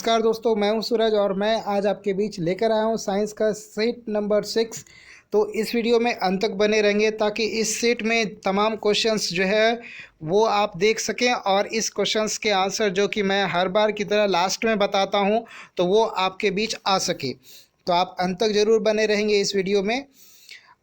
नमस्कार दोस्तों, मैं हूं सूरज और मैं आज आपके बीच लेकर आया हूं साइंस का सेट नंबर 6। तो इस वीडियो में अंत तक बने रहेंगे ताकि इस सेट में तमाम क्वेश्चंस जो है वो आप देख सकें और इस क्वेश्चंस के आंसर जो कि मैं हर बार की तरह लास्ट में बताता हूं तो वो आपके बीच आ सके। तो आप अंत तक ज़रूर बने रहेंगे इस वीडियो में।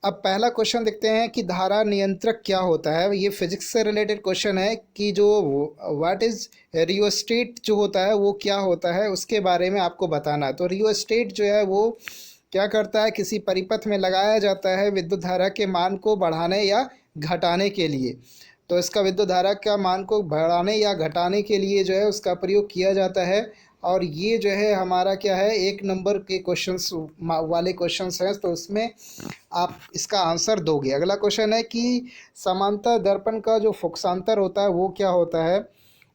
अब पहला क्वेश्चन देखते हैं कि धारा नियंत्रक क्या होता है। ये फिजिक्स से रिलेटेड क्वेश्चन है कि जो व्हाट इज़ रियोस्टेट जो होता है वो क्या होता है, उसके बारे में आपको बताना है। तो रियोस्टेट जो है वो क्या करता है, किसी परिपथ में लगाया जाता है विद्युत धारा के मान को बढ़ाने या घटाने के लिए। तो इसका विद्युत धारा का मान को बढ़ाने या घटाने के लिए जो है उसका प्रयोग किया जाता है। और ये जो है हमारा क्या है, एक नंबर के क्वेश्चंस वाले क्वेश्चंस हैं, तो उसमें आप इसका आंसर दोगे। अगला क्वेश्चन है कि समांतर दर्पण का जो फोक्सांतर होता है वो क्या होता है।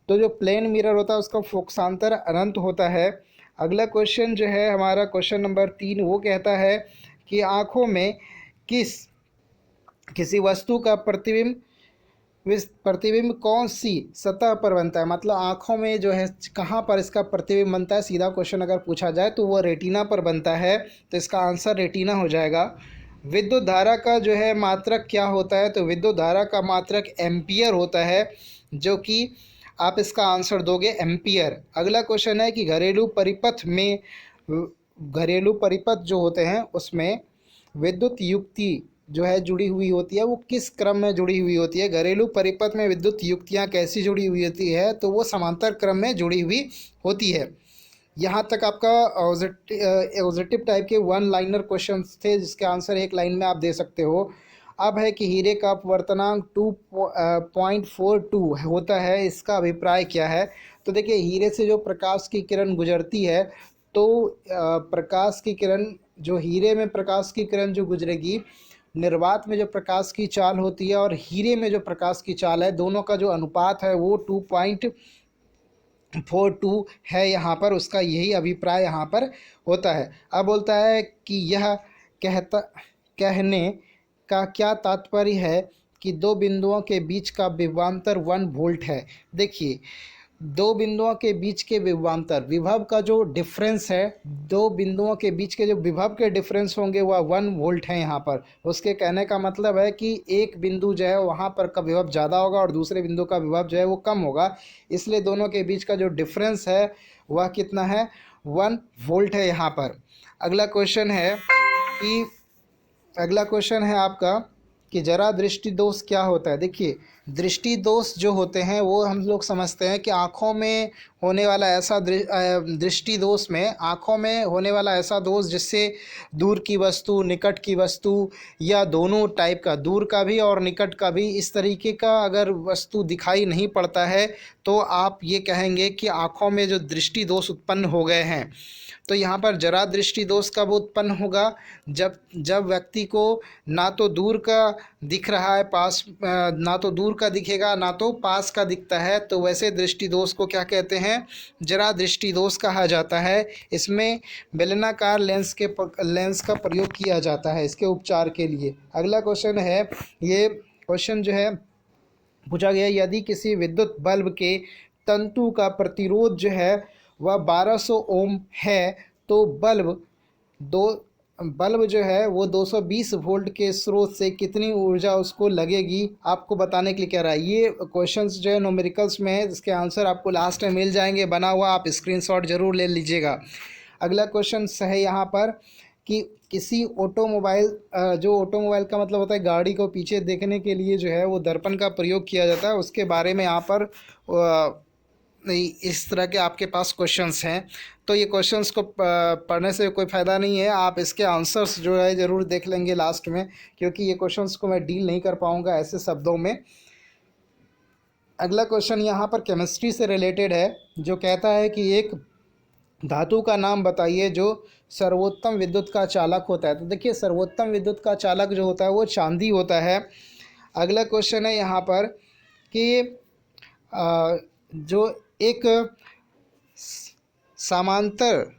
तो जो प्लेन मिरर होता है उसका फोक्सांतर अनंत होता है। अगला क्वेश्चन जो है हमारा क्वेश्चन नंबर 3, वो कहता है कि आँखों में किस किसी वस्तु का प्रतिबिंब कौन सी सतह पर बनता है। मतलब आँखों में जो है कहाँ पर इसका प्रतिबिंब बनता है, सीधा क्वेश्चन अगर पूछा जाए तो वो रेटिना पर बनता है। तो इसका आंसर रेटिना हो जाएगा। विद्युत धारा का जो है मात्रक क्या होता है। तो विद्युत धारा का मात्रक एम्पियर होता है, जो कि आप इसका आंसर दोगे एम्पियर। अगला क्वेश्चन है कि घरेलू परिपथ जो होते हैं उसमें विद्युत युक्ति जो है जुड़ी हुई होती है, वो किस क्रम में जुड़ी हुई होती है। घरेलू परिपथ में विद्युत युक्तियाँ कैसी जुड़ी हुई होती है, तो वो समांतर क्रम में जुड़ी हुई होती है। यहाँ तक आपका ऑब्जेक्टिव टाइप के वन लाइनर क्वेश्चन थे जिसके आंसर एक लाइन में आप दे सकते हो। अब है कि हीरे का अपवर्तनांक 2.42 होता है, इसका अभिप्राय क्या है। तो देखिए, हीरे से जो प्रकाश की किरण गुजरती है, तो प्रकाश की किरण जो हीरे में प्रकाश की किरण जो गुजरेगी, निर्वात में जो प्रकाश की चाल होती है और हीरे में जो प्रकाश की चाल है, दोनों का जो अनुपात है वो 2.42 है। यहाँ पर उसका यही अभिप्राय यहाँ पर होता है। अब बोलता है कि यह कहने का क्या तात्पर्य है कि दो बिंदुओं के बीच का विभवांतर 1 वोल्ट है। देखिए, दो बिंदुओं के बीच के विभवांतर, विभव का जो डिफरेंस है, दो बिंदुओं के बीच के जो विभव के डिफरेंस होंगे वह 1 वोल्ट है यहाँ पर। उसके कहने का मतलब है कि एक बिंदु जो है वहाँ पर का विभव ज़्यादा होगा और दूसरे बिंदु का विभव जो है वो कम होगा, इसलिए दोनों के बीच का जो डिफरेंस है वह कितना है, 1 वोल्ट है यहाँ पर। अगला क्वेश्चन है कि अगला क्वेश्चन है आपका कि जरा दृष्टि दोष क्या होता है। देखिए, दृष्टि दोष जो होते हैं वो हम लोग समझते हैं कि आँखों में होने वाला ऐसा दृष्टि दोष में आँखों में होने वाला ऐसा दोष जिससे दूर की वस्तु, निकट की वस्तु या दोनों टाइप का, दूर का भी और निकट का भी, इस तरीके का अगर वस्तु दिखाई नहीं पड़ता है तो आप ये कहेंगे कि आँखों में जो दृष्टि दोष उत्पन्न हो गए हैं। तो यहाँ पर जरा दृष्टि दोष कब उत्पन्न होगा, जब जब व्यक्ति को ना तो दूर का दिख रहा है, ना तो दूर का दिखेगा ना तो पास का दिखता है, तो वैसे दृष्टि दोष को क्या कहते हैं, जरा दृष्टि दोष कहा जाता है। इसमें बेलनाकार लेंस का प्रयोग किया जाता है इसके उपचार के लिए। अगला क्वेश्चन है, ये क्वेश्चन जो है पूछा गया, यदि किसी विद्युत बल्ब के तंतु का प्रतिरोध जो है वह 1200 ओम है, तो बल्ब जो है वो 220 वोल्ट के स्रोत से कितनी ऊर्जा उसको लगेगी, आपको बताने के लिए कह रहा है। ये क्वेश्चंस जो है न्यूमेरिकल्स में है, इसके आंसर आपको लास्ट में मिल जाएंगे बना हुआ, आप स्क्रीनशॉट जरूर ले लीजिएगा। अगला क्वेश्चन है यहाँ पर कि किसी ऑटोमोबाइल जो ऑटोमोबाइल का मतलब होता है गाड़ी को पीछे देखने के लिए जो है वो दर्पण का प्रयोग किया जाता है, उसके बारे में यहाँ पर इस तरह के आपके पास क्वेश्चंस हैं। तो ये क्वेश्चंस को पढ़ने से कोई फ़ायदा नहीं है, आप इसके आंसर्स जो है ज़रूर देख लेंगे लास्ट में, क्योंकि ये क्वेश्चंस को मैं डील नहीं कर पाऊँगा ऐसे शब्दों में। अगला क्वेश्चन यहाँ पर केमिस्ट्री से रिलेटेड है, जो कहता है कि एक धातु का नाम बताइए जो सर्वोत्तम विद्युत का चालक होता है। तो देखिए, सर्वोत्तम विद्युत का चालक जो होता है वो चांदी होता है। अगला क्वेश्चन है यहाँ पर कि जो एक समांतर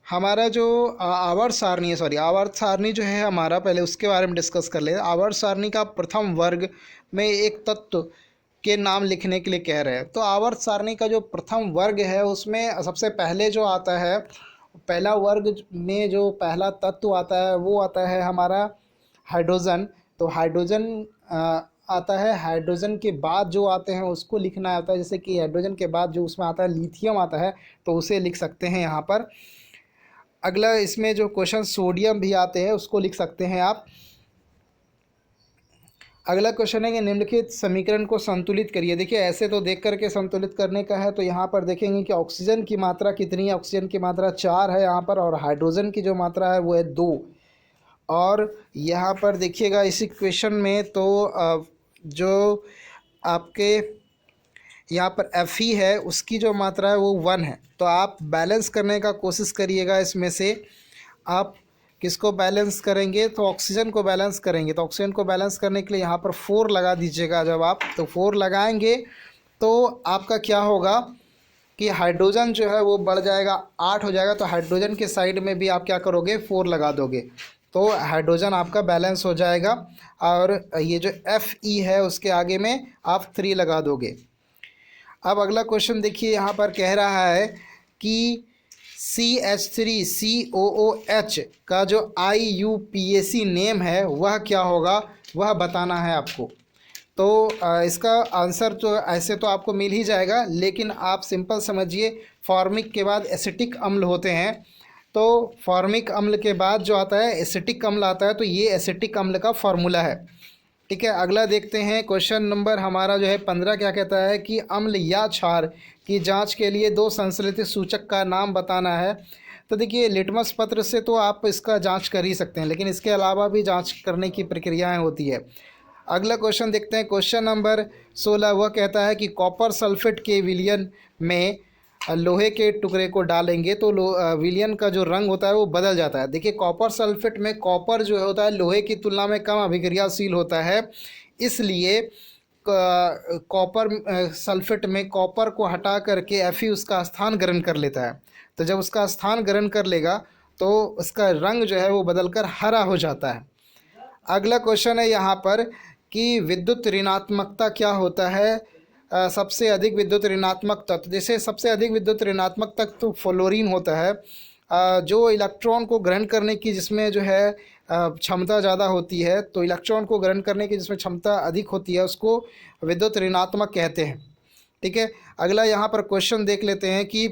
हमारा जो आवर्त सारणी है, आवर्त सारणी जो है हमारा, पहले उसके बारे में डिस्कस कर ले। आवर्त सारणी का प्रथम वर्ग में एक तत्व के नाम लिखने के लिए कह रहे हैं। तो आवर्त सारणी का जो प्रथम वर्ग है उसमें सबसे पहले जो आता है, पहला वर्ग में जो पहला तत्व आता है वो आता है हमारा हाइड्रोजन। तो हाइड्रोजन आता है। हाइड्रोजन के बाद जो आते हैं उसको लिखना आता है, जैसे कि हाइड्रोजन के बाद जो उसमें आता है लिथियम आता है, तो उसे लिख सकते हैं यहाँ पर। अगला इसमें जो क्वेश्चन सोडियम भी आते हैं उसको लिख सकते हैं आप। अगला क्वेश्चन है कि निम्नलिखित समीकरण को संतुलित करिए। देखिए ऐसे तो देख करके संतुलित करने का है, तो यहाँ पर देखेंगे कि ऑक्सीजन की मात्रा कितनी है। ऑक्सीजन की मात्रा 4 है यहाँ पर, और हाइड्रोजन की जो मात्रा है वो है 2। और यहाँ पर देखिएगा इसी क्वेश्चन में तो जो आपके यहाँ पर Fe है उसकी जो मात्रा है वो 1 है। तो आप बैलेंस करने का कोशिश करिएगा। इसमें से आप किसको बैलेंस करेंगे, तो ऑक्सीजन को बैलेंस करेंगे। तो ऑक्सीजन को बैलेंस करने के लिए यहाँ पर 4 लगा दीजिएगा। जब आप तो 4 लगाएंगे तो आपका क्या होगा कि हाइड्रोजन जो है वो बढ़ जाएगा, 8 हो जाएगा। तो हाइड्रोजन के साइड में भी आप क्या करोगे, 4 लगा दोगे, तो हाइड्रोजन आपका बैलेंस हो जाएगा। और ये जो Fe है उसके आगे में आप 3 लगा दोगे। अब अगला क्वेश्चन देखिए, यहाँ पर कह रहा है कि CH3COOH का जो IUPAC नेम है वह क्या होगा, वह बताना है आपको। तो इसका आंसर तो ऐसे तो आपको मिल ही जाएगा, लेकिन आप सिंपल समझिए, फॉर्मिक के बाद एसिटिक अम्ल होते हैं। तो फॉर्मिक अम्ल के बाद जो आता है एसिटिक अम्ल आता है, तो ये एसिटिक अम्ल का फॉर्मूला है। ठीक है, अगला देखते हैं क्वेश्चन नंबर हमारा जो है 15 क्या कहता है कि अम्ल या क्षार की जांच के लिए 2 संश्लेषित सूचक का नाम बताना है। तो देखिए लिटमस पत्र से तो आप इसका जांच कर ही सकते हैं, लेकिन इसके अलावा भी जांच करने की प्रक्रियाएं होती है। अगला क्वेश्चन देखते हैं, क्वेश्चन नंबर 16 वह कहता है कि कॉपर सल्फेट के विलयन में लोहे के टुकड़े को डालेंगे तो विलयन का जो रंग होता है वो बदल जाता है। देखिए कॉपर सल्फेट में कॉपर जो होता है लोहे की तुलना में कम अभिक्रियाशील होता है, इसलिए कॉपर सल्फेट में कॉपर को हटा करके Fe उसका स्थान ग्रहण कर लेता है। तो जब उसका स्थान ग्रहण कर लेगा तो उसका रंग जो है वो बदलकर हरा हो जाता है। अगला क्वेश्चन है यहाँ पर कि विद्युत ऋणात्मकता क्या होता है। सबसे अधिक विद्युत ऋणात्मक तत्व, जैसे सबसे अधिक विद्युत ऋणात्मक तत्व तो फ्लोरीन होता है। जो इलेक्ट्रॉन को ग्रहण करने की जिसमें जो है क्षमता ज़्यादा होती है, तो इलेक्ट्रॉन को ग्रहण करने की जिसमें क्षमता अधिक होती है उसको विद्युत ऋणात्मक कहते हैं। ठीक है, अगला यहाँ पर क्वेश्चन देख लेते हैं कि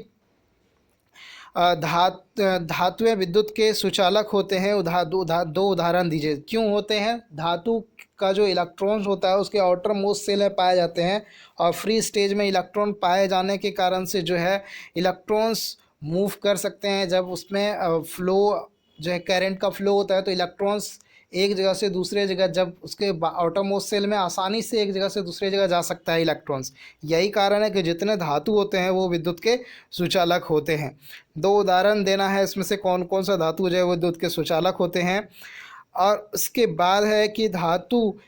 धातुएं विद्युत के सुचालक होते हैं। दो उदाहरण दीजिए। क्यों होते हैं? धातु का जो इलेक्ट्रॉन्स होता है उसके आउटर मोस्ट सेल में पाए जाते हैं, और फ्री स्टेज में इलेक्ट्रॉन पाए जाने के कारण से जो है इलेक्ट्रॉन्स मूव कर सकते हैं। जब उसमें फ्लो जो है करंट का फ्लो होता है तो इलेक्ट्रॉन्स एक जगह से दूसरे जगह, जब उसके आउटर मोस्ट सेल में आसानी से एक जगह से दूसरे जगह जा सकता है इलेक्ट्रॉन्स। यही कारण है कि जितने धातु होते हैं वो विद्युत के सुचालक होते हैं। 2 उदाहरण देना है इसमें से कौन कौन सा धातु जो है वो विद्युत के सुचालक होते हैं। और उसके बाद है कि धातु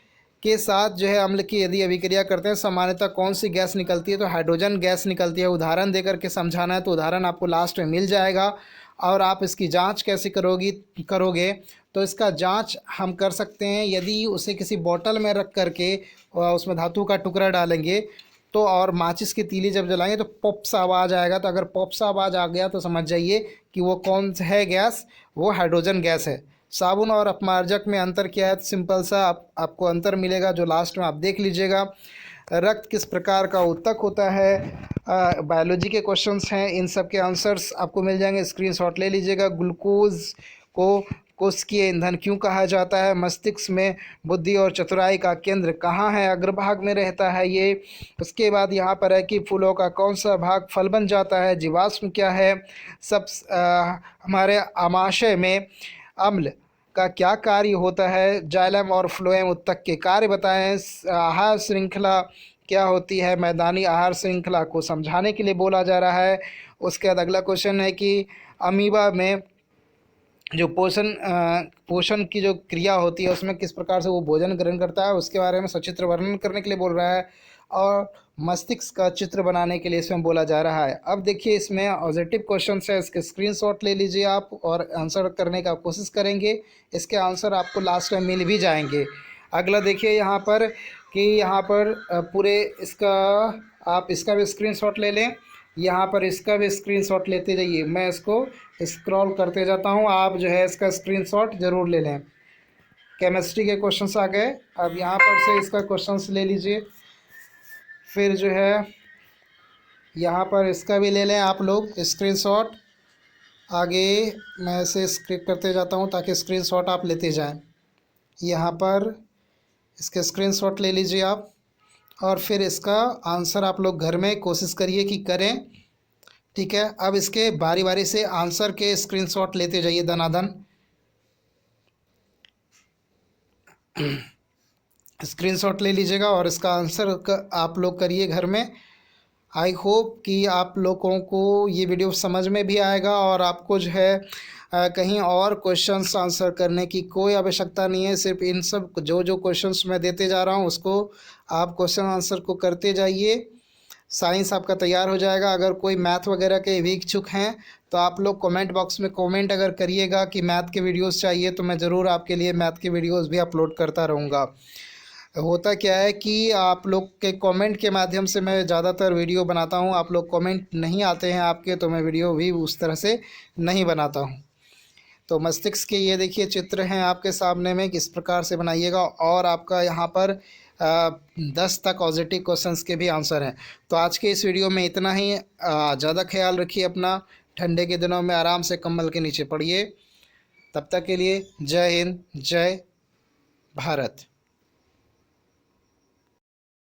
के साथ जो है अम्ल की यदि अभिक्रिया करते हैं सामान्यतः कौन सी गैस निकलती है, तो हाइड्रोजन गैस निकलती है। उदाहरण दे करके समझाना है, तो उदाहरण आपको लास्ट में मिल जाएगा। और आप इसकी जांच कैसे करोगे, तो इसका जांच हम कर सकते हैं यदि उसे किसी बोतल में रख करके उसमें धातु का टुकड़ा डालेंगे तो, और माचिस की तीली जब जलाएंगे तो पॉप सा आवाज़ आएगा। तो अगर पॉप सा आवाज़ आ गया तो समझ जाइए कि वो कौन है गैस, वो हाइड्रोजन गैस है। साबुन और अपमार्जक में अंतर क्या है? सिंपल सा आपको अंतर मिलेगा जो लास्ट में आप देख लीजिएगा। रक्त किस प्रकार का ऊतक होता है? बायोलॉजी के क्वेश्चंस हैं, इन सब के आंसर्स आपको मिल जाएंगे, स्क्रीनशॉट ले लीजिएगा। ग्लूकोज को कोशिकीय ईंधन क्यों कहा जाता है? मस्तिष्क में बुद्धि और चतुराई का केंद्र कहाँ है? अग्रभाग में रहता है ये। उसके बाद यहाँ पर है कि फूलों का कौन सा भाग फल बन जाता है? जीवाश्म क्या है? हमारे आमाशय में अम्ल का क्या कार्य होता है? जाइलम और फ्लोएम ऊतक के कार्य बताएं। आहार श्रृंखला क्या होती है? मैदानी आहार श्रृंखला को समझाने के लिए बोला जा रहा है। उसके बाद अगला क्वेश्चन है कि अमीबा में जो पोषण की जो क्रिया होती है उसमें किस प्रकार से वो भोजन ग्रहण करता है, उसके बारे में सचित्र वर्णन करने के लिए बोल रहा है। और मस्तिष्क का चित्र बनाने के लिए इसमें बोला जा रहा है। अब देखिए इसमें ऑब्जेक्टिव क्वेश्चन है, इसके स्क्रीनशॉट ले लीजिए आप और आंसर करने का कोशिश करेंगे। इसके आंसर आपको लास्ट में मिल भी जाएंगे। अगला देखिए यहाँ पर कि यहाँ पर पूरे इसका आप इसका भी स्क्रीनशॉट ले लें, यहाँ पर इसका भी स्क्रीनशॉट लेते जाइए। मैं इसको स्क्रॉल करते जाता हूँ, आप जो है इसका स्क्रीनशॉट ज़रूर ले लें। केमिस्ट्री के क्वेश्चंस आ गए, अब यहाँ पर से इसका क्वेश्चंस ले लीजिए। फिर जो है यहाँ पर इसका भी ले लें आप लोग स्क्रीनशॉट। आगे मैं इसे स्क्रिप करते जाता हूँ ताकि स्क्रीनशॉट आप लेते जाएं। यहाँ पर इसके स्क्रीनशॉट ले लीजिए आप, और फिर इसका आंसर आप लोग घर में कोशिश करिए कि करें। ठीक है, अब इसके बारी बारी से आंसर के स्क्रीनशॉट लेते जाइए दनादन। स्क्रीनशॉट ले लीजिएगा और इसका आंसर आप लोग करिए घर में। आई होप कि आप लोगों को ये वीडियो समझ में भी आएगा और आपको जो है कहीं और क्वेश्चंस आंसर करने की कोई आवश्यकता नहीं है। सिर्फ इन सब जो जो क्वेश्चंस मैं देते जा रहा हूँ उसको आप क्वेश्चन आंसर को करते जाइए, साइंस आपका तैयार हो जाएगा। अगर कोई मैथ वगैरह के भी इच्छुक हैं तो आप लोग कमेंट बॉक्स में कमेंट अगर करिएगा कि मैथ के वीडियोस चाहिए तो मैं ज़रूर आपके लिए मैथ के वीडियोस भी अपलोड करता रहूँगा। होता क्या है कि आप लोग के कमेंट के माध्यम से मैं ज़्यादातर वीडियो बनाता हूँ। आप लोग कमेंट नहीं आते हैं आपके, तो मैं वीडियो भी उस तरह से नहीं बनाता हूँ। तो मस्तिष्क के ये देखिए चित्र हैं आपके सामने में, किस प्रकार से बनाइएगा। और आपका यहाँ पर 10 तक पॉजिटिव क्वेश्चंस के भी आंसर हैं। तो आज के इस वीडियो में इतना ही। ज़्यादा ख्याल रखिए अपना, ठंडे के दिनों में आराम से कंबल के नीचे पड़िए। तब तक के लिए जय हिंद, जय भारत।